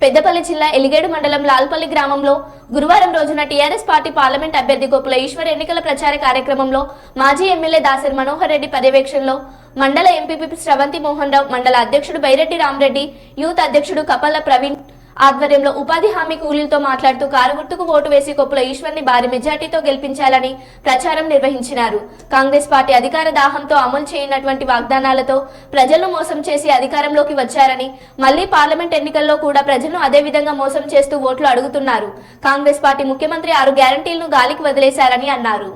పెద్దపల్లి జిల్లా ఎలిగేడు మండలం లాల్పల్లి గ్రామంలో గురువారం రోజున టీఆర్ఎస్ పార్టీ పార్లమెంట్ అభ్యర్థి కొప్పుల ఈశ్వర్ ఎన్నికల ప్రచార కార్యక్రమంలో మాజీ ఎమ్మెల్యే దాసరి మనోహర్ రెడ్డి పర్యవేక్షణలో మండల ఎంపీపీ స్రవంతి మోహన్ రావు, మండల అధ్యక్షుడు బైరెడ్డి రామరెడ్డి, యూత్ అధ్యక్షుడు కపల్ల ప్రవీణ్ ఆధ్వర్యంలో ఉపాధి హామీ కూలీలతో మాట్లాడుతూ కారు గుర్తుకు ఓటు వేసి కొప్పుల ఈశ్వర్ని భారీ మెజార్టీతో గెలిపించాలని ప్రచారం నిర్వహించినారు. కాంగ్రెస్ పార్టీ అధికార దాహంతో అమలు చేయనటువంటి వాగ్దానాలతో ప్రజలను మోసం చేసి అధికారంలోకి వచ్చారని, మళ్లీ పార్లమెంట్ ఎన్నికల్లో కూడా ప్రజలను అదే విధంగా మోసం చేస్తూ ఓట్లు అడుగుతున్నారు. కాంగ్రెస్ పార్టీ ముఖ్యమంత్రి 6 గ్యారంటీలను గాలికి వదిలేశారని అన్నారు.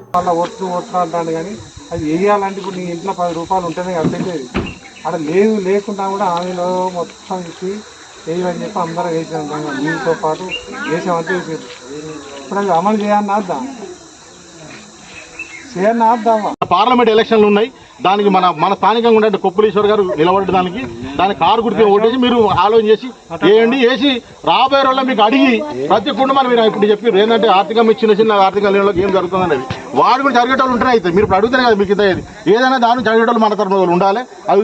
అది వేయాలంటే ఇప్పుడు నీ ఇంట్లో 10 రూపాయలు ఉంటేనే అర్థమేది అక్కడ లేకుండా కూడా ఆమెలో మొత్తం ఇచ్చి వేయమని చెప్పి అందరూ వేసాం. మీతో పాటు వేసామంటే వేసారు. ఇప్పుడు అది అమలు చేయాలని అర్థం పార్లమెంట్ ఎలక్షన్లు ఉన్నాయి. దానికి మన స్థానికంగా ఉండే కొప్పులీశ్వర్ గారు నిలబడడానికి దాని కారు గుర్తు ఓటేసి మీరు ఆలోచన చేసి వేసి రాబోయే రోజుల్లో మీకు అడిగి ప్రతి కుటుంబాన్ని మీరు ఇప్పుడు చెప్పారు ఏంటంటే ఆర్థికంగా చిన్న ఆర్థిక లేనిలోకి ఏం జరుగుతుంది అనేది వాడు కూడా జరిగేటోళ్ళు ఉంటాయి. అయితే మీరు ఇప్పుడు అడుగుతారు కదా మీకు ఏదైనా దాన్ని జరిగేటోళ్ళు మన తరఫున ఉండాలి. అది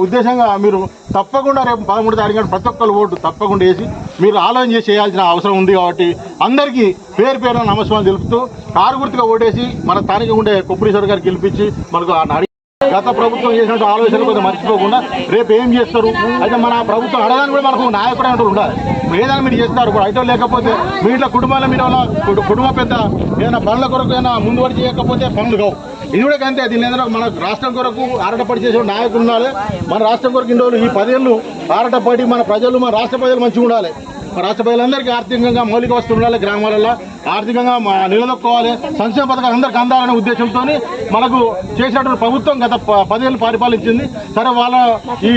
ఉద్దేశంగా మీరు తప్పకుండా రేపు 13వ తారీఖు ప్రతి ఒక్కరు ఓటు తప్పకుండా వేసి మీరు ఆలోచన చేసి చేయాల్సిన అవసరం ఉంది. కాబట్టి అందరికీ పేరు నమస్కారం తెలుపుతూ కారు గుర్తుగా ఓటేసి మన స్థానికంగా ఉండే కొప్పులీశ్వర్ గారు గెలిపించి మనకు గత ప్రభుత్వం చేసినట్టు ఆలోచనలు కొంచెం మర్చిపోకుండా రేపు ఏం చేస్తారు అయితే మన ప్రభుత్వం అడగాని కూడా మనకు నాయకుడు అంటూ ఉండాలి. ఏదైనా మీరు చేస్తారు ఇప్పుడు అయితే లేకపోతే మీ ఇంట్లో కుటుంబాల మీద కుటుంబ పెద్ద ఏదైనా పనుల కొరకు ఏదైనా ముందు పడి చేయకపోతే పనులు కావు. ఇది కూడా అంతే. దీని ఏదైనా మన రాష్ట్రం కొరకు ఆరాటపడి చేసే నాయకులు ఉండాలి. మన రాష్ట్రం కొరకు ఇన్ని రోజులు ఈ 10 ఏళ్ళు ఆరాటపడి మన ప్రజలు మన రాష్ట్ర ప్రజలు మంచిగా ఉండాలి. రాష్ట్ర ప్రజలందరికీ ఆర్థికంగా మౌలిక వస్తువులు ఉండాలి. గ్రామాలలో ఆర్థికంగా నిలదొక్కోవాలి. సంక్షేమ పథకాలు అందరికీ అందాలనే ఉద్దేశంతో మనకు చేసినటువంటి ప్రభుత్వం గత 10 ఏళ్ళు పరిపాలించింది. సరే వాళ్ళ ఈ